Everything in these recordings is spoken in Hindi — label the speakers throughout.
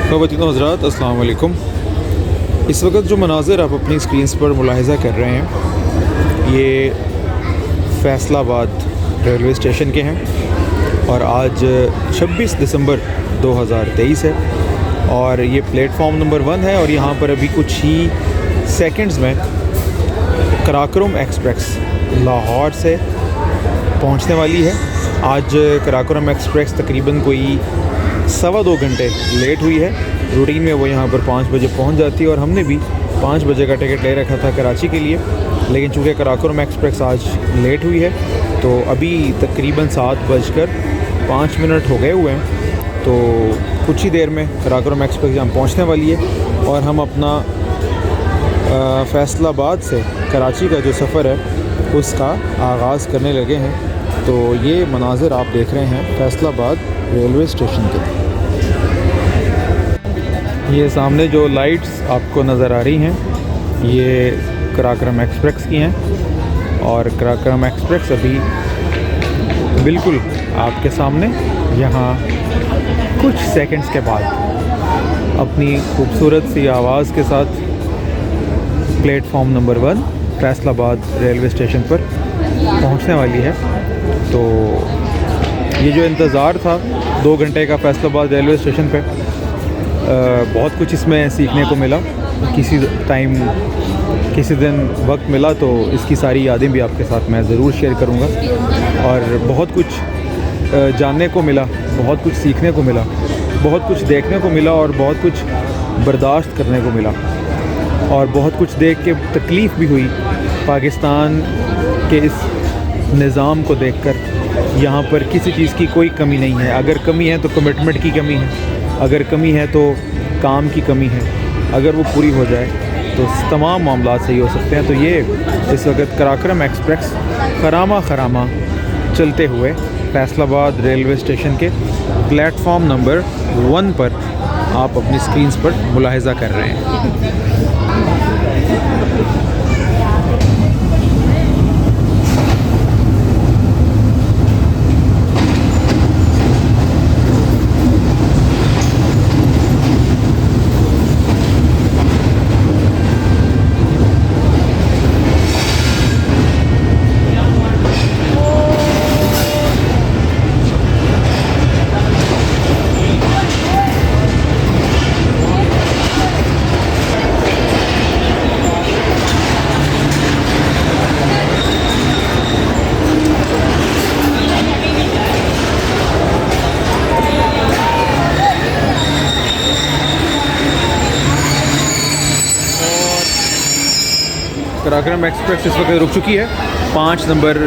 Speaker 1: ख़वातीन हज़रात अस्सलाम वालेकुम। इस वक्त जो मनाज़िर आप अपनी स्क्रीन्स पर मुलाहिज़ा कर रहे हैं ये फ़ैसलाबाद रेलवे स्टेशन के हैं और आज 26 दिसंबर 2023 है और ये प्लेटफॉर्म नंबर 1 है और यहाँ पर अभी कुछ ही सेकंड्स में कराकोरम एक्सप्रेस लाहौर से पहुँचने वाली है। आज कराकोरम एक्सप्रेस तकरीबन कोई 2.25 घंटे लेट हुई है। रूटीन में वो यहाँ पर 5 बजे पहुँच जाती है और हमने भी 5 बजे का टिकट ले रखा था कराची के लिए, लेकिन चूँकि कराकोरम एक्सप्रेस आज लेट हुई है तो अभी तकरीबन 7:05 हो गए हुए हैं। तो कुछ ही देर में कराकोरम एक्सप्रेस यहाँ पहुँचने वाली है और हम अपना फ़ैसलाबाद से कराची का जो सफ़र है उसका आगाज़ करने लगे हैं। तो ये मनाज़िर आप देख रहे हैं फ़ैसलाबाद रेलवे स्टेशन के। ये सामने जो लाइट्स आपको नज़र आ रही हैं ये कराकोरम एक्सप्रेस की हैं और कराकोरम एक्सप्रेस अभी बिल्कुल आपके सामने यहाँ कुछ सेकंड्स के बाद अपनी खूबसूरत सी आवाज़ के साथ प्लेटफॉर्म नंबर 1 फ़ैसलाबाद रेलवे स्टेशन पर पहुँचने वाली है। तो ये जो इंतज़ार था 2 घंटे का फ़ैसलाबाद रेलवे स्टेशन पे, बहुत कुछ इसमें सीखने को मिला। किसी दिन वक्त मिला तो इसकी सारी यादें भी आपके साथ मैं ज़रूर शेयर करूँगा और बहुत कुछ जानने को मिला, बहुत कुछ सीखने को मिला, बहुत कुछ देखने को मिला और बहुत कुछ बर्दाश्त करने को मिला और बहुत कुछ देख के तकलीफ़ भी हुई। पाकिस्तान के इस निज़ाम को देखकर यहाँ पर किसी चीज़ की कोई कमी नहीं है। अगर कमी है तो कमिटमेंट की कमी है, अगर कमी है तो काम की कमी है। अगर वो पूरी हो जाए तो तमाम मामला सही हो सकते हैं। तो ये इस वक्त कराकोरम एक्सप्रेस खरामा चलते हुए फ़ैसलाबाद रेलवे स्टेशन के प्लेटफॉर्म नंबर 1 पर आप अपनी स्क्रीन्स पर मुलाहिज़ा कर रहे हैं। कराकोरम एक्सप्रेस इस वक्त रुक चुकी है। 5 नंबर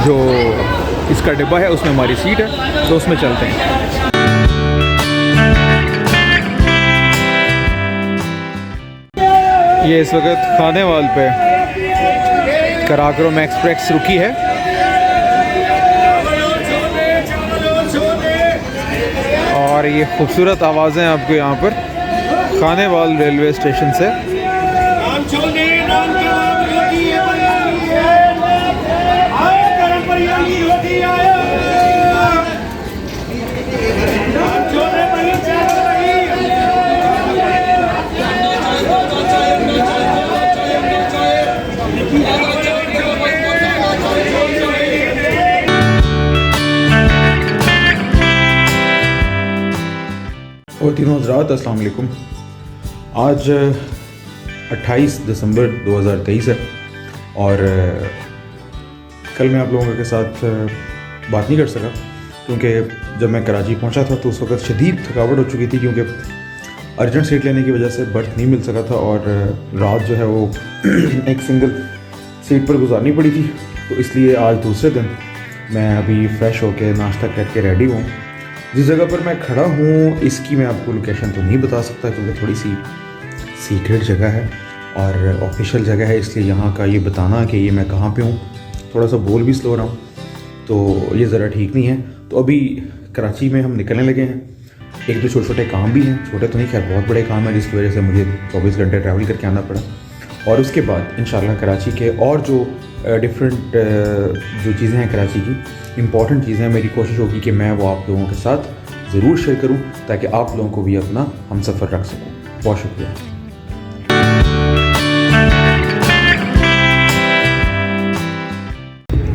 Speaker 1: जो इसका डिब्बा है उसमें हमारी सीट है, तो उसमें चलते हैं। ये इस वक्त खानेवाल पे कराकोरम एक्सप्रेस रुकी है और ये खूबसूरत आवाज़ें आपको यहाँ पर खानेवाल रेलवे स्टेशन से और तीनों हज़रात अस्सलाम वालेकुम। आज 28 दिसंबर 2023 है और कल मैं आप लोगों के साथ बात नहीं कर सका क्योंकि जब मैं कराची पहुंचा था तो उस वक्त शदीद थकावट हो चुकी थी क्योंकि अर्जेंट सीट लेने की वजह से बर्थ नहीं मिल सका था और रात जो है वो एक सिंगल सीट पर गुजारनी पड़ी थी। तो इसलिए आज दूसरे दिन मैं अभी फ़्रेश होकर नाश्ता करके रेडी हूँ। जिस जगह पर मैं खड़ा हूँ इसकी मैं आपको लोकेशन तो नहीं बता सकता क्योंकि थोड़ी सी सीक्रेट जगह है और ऑफिशियल जगह है, इसलिए यहाँ का ये बताना कि ये मैं कहाँ पे हूँ, थोड़ा सा बोल भी स्लो रहा हूँ तो ये ज़रा ठीक नहीं है। तो अभी कराची में हम निकलने लगे हैं। एक दो छोटे छोटे काम भी हैं, छोटे तो नहीं खैर बहुत बड़े काम हैं जिसकी वजह से मुझे 24 घंटे ट्रैवल करके आना पड़ा और उसके बाद इंशाल्लाह कराची के और जो डिफरेंट जो चीज़ें हैं कराची की इम्पॉर्टेंट चीज़ें हैं, मेरी कोशिश होगी कि मैं वो आप लोगों के साथ ज़रूर शेयर करूँ ताकि आप लोगों को भी अपना हमसफ़र रख सकूँ। बहुत शुक्रिया।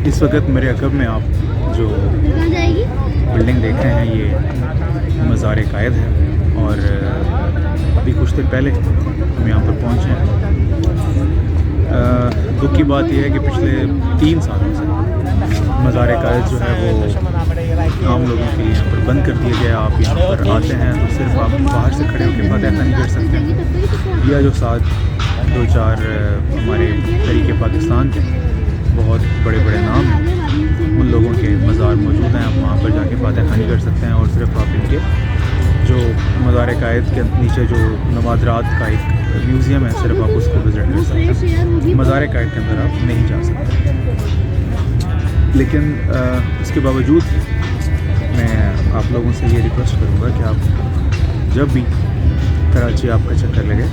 Speaker 1: इस वक्त मेरे अकब में आप जो बिल्डिंग देख रहे हैं ये मज़ार कायद है और अभी कुछ देर पहले हम यहाँ पर पहुँचे हैं। दुख की बात यह है कि पिछले 3 सालों से मज़ार कायद जो है वो आम लोगों के लिए यहाँ पर बंद कर दिया गया। आप यहाँ पर आते हैं तो सिर्फ आप बाहर से खड़े होकर फातिहा खानी कर सकते हैं, या जो साथ 2-4 हमारे तरीके पाकिस्तान के बहुत बड़े बड़े नाम हैं उन लोगों के मज़ार मौजूद हैं। आप वहाँ पर जाके फातिहा खानी कर सकते हैं और सिर्फ आप इनके जो मज़ार कायद के नीचे जो नवादरात का एक म्यूज़ियम है सिर्फ आप उसको विज़िट कर सकते हैं। मज़ार कायद के अंदर आप नहीं जा सकते। लेकिन इसके बावजूद मैं आप लोगों से ये रिक्वेस्ट करूँगा कि आप जब भी कराची आपका चक्कर लगे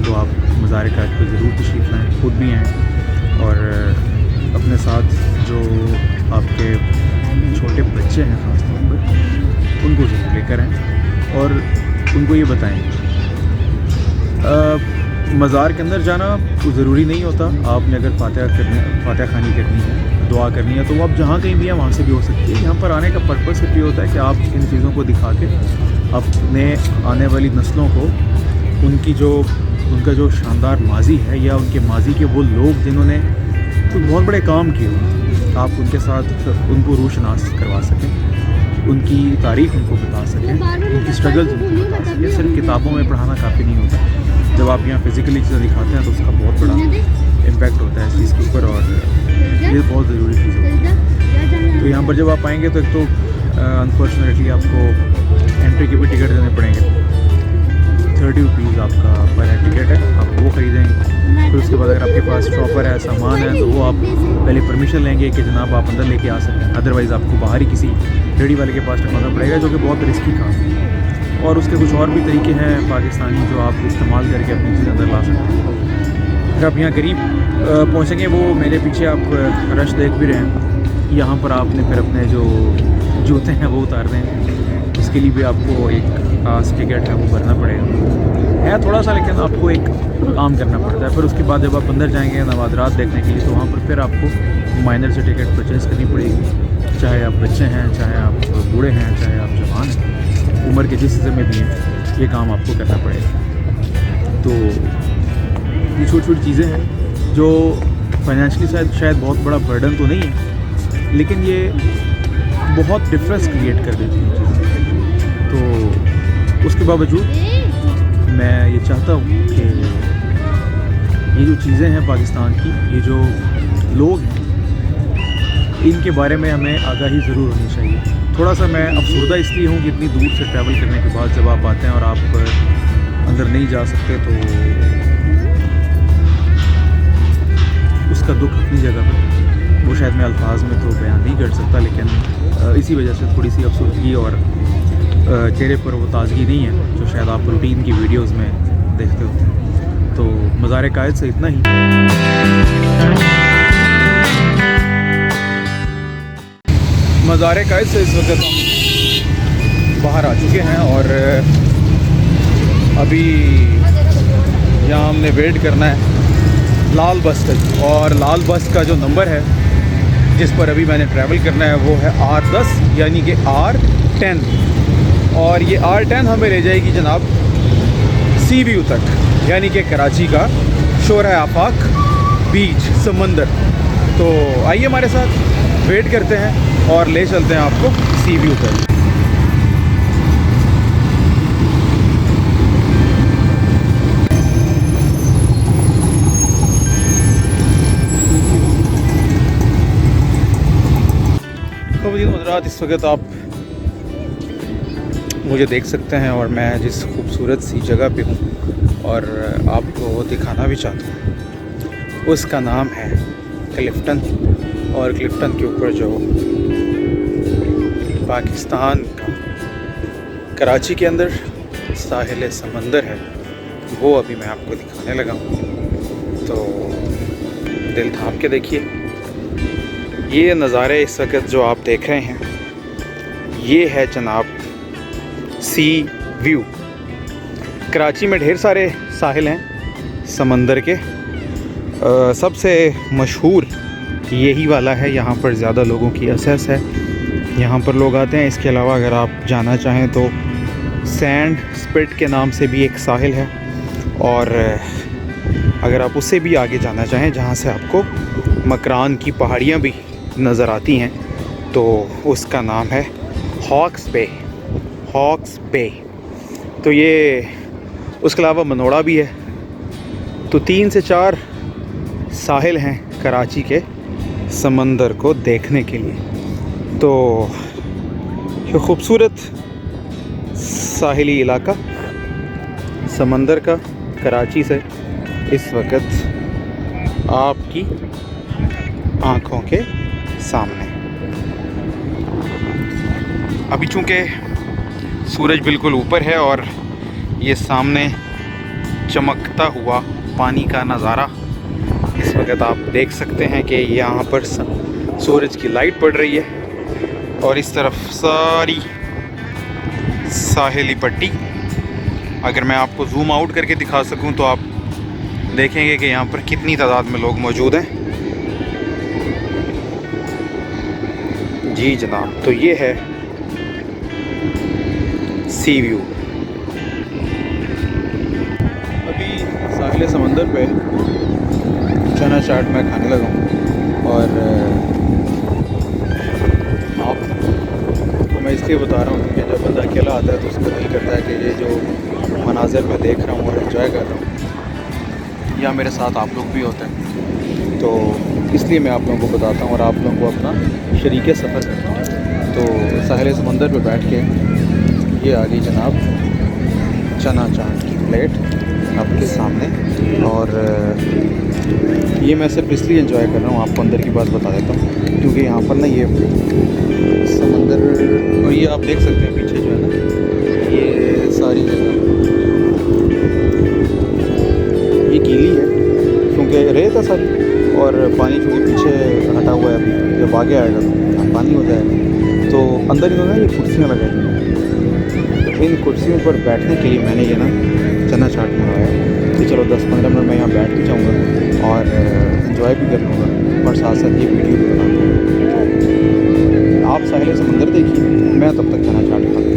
Speaker 1: तो आप मज़ार कायद पर ज़रूर तशरीफ़ लाएँ, खुद भी आएँ और अपने साथ जो आपके छोटे बच्चे हैं ख़ास तौर पर उनको ज़रूर लेकर आएँ और उनको ये बताएं। मज़ार के अंदर जाना ज़रूरी नहीं होता। आपने अगर फातिहा खानी करनी है, दुआ करनी है, तो आप जहाँ कहीं भी हैं वहाँ से भी हो सकती है। यहाँ पर आने का पर्पस सिर्फ ये होता है कि आप इन चीज़ों को दिखा के अपने आने वाली नस्लों को उनका जो शानदार माजी है या उनके माजी के वो लोग जिन्होंने तो बहुत बड़े काम किए हुए, आप उनके साथ उनको रूशनास करवा सकें, उनकी तारीख़ उनको बता सकें, उनकी स्ट्रगल्स उनको बता सकें। सिर्फ किताबों में पढ़ाना काफ़ी नहीं होता। जब आप यहाँ फ़िज़िकली चीज़ें दिखाते हैं तो उसका बहुत बड़ा इम्पैक्ट होता है इस चीज़ के ऊपर और ये बहुत ज़रूरी चीज़ होती है। तो यहाँ पर जब आप आएँगे तो एक तो अनफॉर्चुनेटली आपको एंट्री के भी टिकट देने पड़ेंगे। 30 रुपीज़ आपका पर हेड टिकट है, आप वो ख़रीदेंगे। फिर उसके बाद अगर आपके पास शॉपर है, सामान है, तो वो आप पहले परमिशन लेंगे कि जनाब आप अंदर लेके आ सकते हैं। अदरवाइज़ आपको बाहर ही किसी रेडी वाले के पास टकराना पड़ेगा, जो कि बहुत रिस्की काम है। और उसके कुछ और भी तरीके हैं पाकिस्तानी जो आप इस्तेमाल करके अपनी चीज़ अंदर ला सकते हैं। अगर आप यहाँ करीब पहुँचेंगे, वो मेरे पीछे आप रश देख भी रहे हैं, यहाँ पर आपने फिर अपने जो जूते हैं वो उतार दें। उसके लिए भी आपको एक खास टिकट है वो भरना पड़ेगा, है थोड़ा सा, लेकिन आपको एक काम करना पड़ता है। फिर उसके बाद जब आप अंदर जाएंगे नवादरात देखने के लिए, तो वहाँ पर फिर आपको माइनर से टिकट परचेज़ करनी पड़ेगी। चाहे आप बच्चे हैं, चाहे आप बूढ़े हैं, चाहे आप जवान हैं, उम्र के जिस हिस्से में भी हैं, ये काम आपको करना पड़ेगा। तो ये छोटी छोटी चीज़ें हैं जो फाइनेंशियली शायद बहुत बड़ा बर्डन तो नहीं है, लेकिन ये बहुत डिफरेंस क्रिएट कर देती हैं चीज़ें। तो उसके बावजूद मैं ये चाहता हूँ कि ये जो चीज़ें हैं पाकिस्तान की, ये जो लोग हैं, इनके बारे में हमें आगाही ज़रूर होनी चाहिए। थोड़ा सा मैं अफसरदा इसलिए हूँ कि इतनी दूर से ट्रैवल करने के बाद जब आप आते हैं और आप अंदर नहीं जा सकते, तो उसका दुख अपनी जगह पर, वो शायद मैं अल्फाज में तो बयान नहीं कर सकता, लेकिन इसी वजह से थोड़ी सी अफसरदगी और चेहरे पर वो ताज़गी नहीं है जो शायद आप रूटीन की वीडियोस में देखते होते हैं। तो मज़ार कायद से इतना ही। मज़ार कायद से इस वक्त हम बाहर आ चुके हैं और अभी यहाँ हमने वेट करना है लाल बस का, और लाल बस का जो नंबर है जिस पर अभी मैंने ट्रैवल करना है वो है R10 यानी कि R10, और ये R10 हमें ले जाएगी जनाब सी व्यू तक, यानी कि कराची का शोर आफाक बीच समंदर। तो आइए हमारे साथ वेट करते हैं और ले चलते हैं आपको सी व्यू तक। हज़रात, इस वक्त आप मुझे देख सकते हैं और मैं जिस खूबसूरत सी जगह पे हूँ और आपको दिखाना भी चाहता हूँ, उसका नाम है क्लिफ्टन। और क्लिफ्टन के ऊपर जो पाकिस्तान का कराची के अंदर साहिल समंदर है वो अभी मैं आपको दिखाने लगा हूँ। तो दिल थाम के देखिए, ये नज़ारे इस वक्त जो आप देख रहे हैं, ये है जनाब सी व्यू। कराची में ढेर सारे साहिल हैं समंदर के, सबसे मशहूर यही वाला है। यहाँ पर ज़्यादा लोगों की असेस है, यहाँ पर लोग आते हैं। इसके अलावा अगर आप जाना चाहें तो सैंड स्पिट के नाम से भी एक साहिल है, और अगर आप उससे भी आगे जाना चाहें जहाँ से आपको मकरान की पहाड़ियाँ भी नज़र आती हैं, तो उसका नाम है हॉक्स बे। हॉक्स बे। तो ये उसके अलावा मनोड़ा भी है। तो 3 से 4 साहिल हैं कराची के समंदर को देखने के लिए। तो ये खूबसूरत साहिली इलाका समंदर का कराची से इस वक्त आपकी आँखों के सामने। अभी चूँकि सूरज बिल्कुल ऊपर है और ये सामने चमकता हुआ पानी का नज़ारा इस वक्त आप देख सकते हैं कि यहाँ पर सूरज की लाइट पड़ रही है, और इस तरफ सारी साहिली पट्टी। अगर मैं आपको जूम आउट करके दिखा सकूं तो आप देखेंगे कि यहाँ पर कितनी तादाद में लोग मौजूद हैं। जी जनाब, तो ये है सी व्यू। अभी साहिल समंदर पे चना चाट मैं खाने लगा हूँ, और आपको मैं इसलिए बता रहा हूँ कि जब बंदा अकेला आता है तो उसको दिल करता है कि ये जो मनाज़र मैं देख रहा हूँ और एंजॉय कर रहा हूँ, या मेरे साथ आप लोग भी होते हैं, तो इसलिए मैं आप लोगों को बताता हूँ और आप लोगों को अपना शरीक सफ़र करता हूँ। तो साहिल समंदर पे बैठ के ये आ गई जनाब चना चाट की प्लेट आपके सामने, और ये मैं सिर्फ इसलिए एंजॉय कर रहा हूँ, आपको अंदर की बात बता देता हूँ, क्योंकि यहाँ पर ना ये समंदर, और ये आप देख सकते हैं पीछे जो है ना ये सारी जगह ये गीली है क्योंकि रेत है सारी, और पानी चूँकि पीछे हटा हुआ है, अभी जब आगे आएगा तो पानी हो जाएगा। तो अंदर इन्होंने ये कुर्सियाँ लगाई हैं, तो इन कुर्सियों पर बैठने के लिए मैंने ये ना चना चाट मंगाया कि चलो 10-15 मिनट मैं यहाँ बैठ भी जाऊँगा और एंजॉय भी कर लूँगा, और साथ साथ ये वीडियो भी बनाऊँगा। आप साहिल समंदर देखिए, मैं तब तक चना चाट खाता हूँ।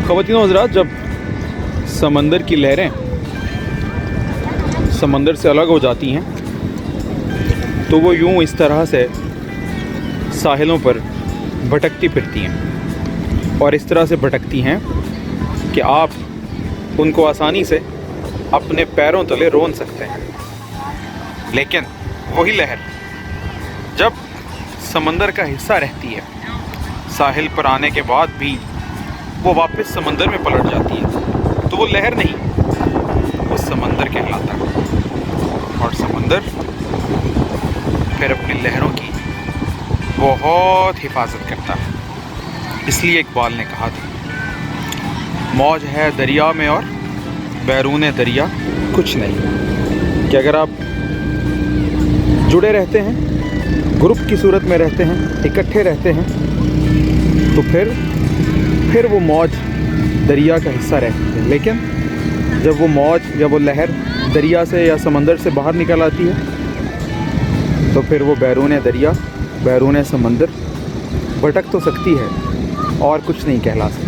Speaker 1: ख़वातीन हज़रात, जब समंदर की लहरें समंदर से अलग हो जाती हैं तो वो यूं इस तरह से साहिलों पर भटकती फिरती हैं, और इस तरह से भटकती हैं कि आप उनको आसानी से अपने पैरों तले रोन सकते हैं। लेकिन वही लहर जब समंदर का हिस्सा रहती है, साहिल पर आने के बाद भी वो वापस समंदर में पलट जाती है, तो वो लहर नहीं, वो समंदर कहलाता है। और समंदर फिर अपनी लहरों की बहुत हिफाजत करता है। इसलिए इकबाल ने कहा था, मौज है दरिया में और बैरून दरिया कुछ नहीं। कि अगर आप जुड़े रहते हैं, ग्रुप की सूरत में रहते हैं, इकट्ठे रहते हैं, तो फिर वो मौज दरिया का हिस्सा रहती है। लेकिन जब वो मौज या वो लहर दरिया से या समंदर से बाहर निकल आती है तो फिर वो बैरून दरिया, बैरून समंदर भटक तो सकती है और कुछ नहीं कहला सकती।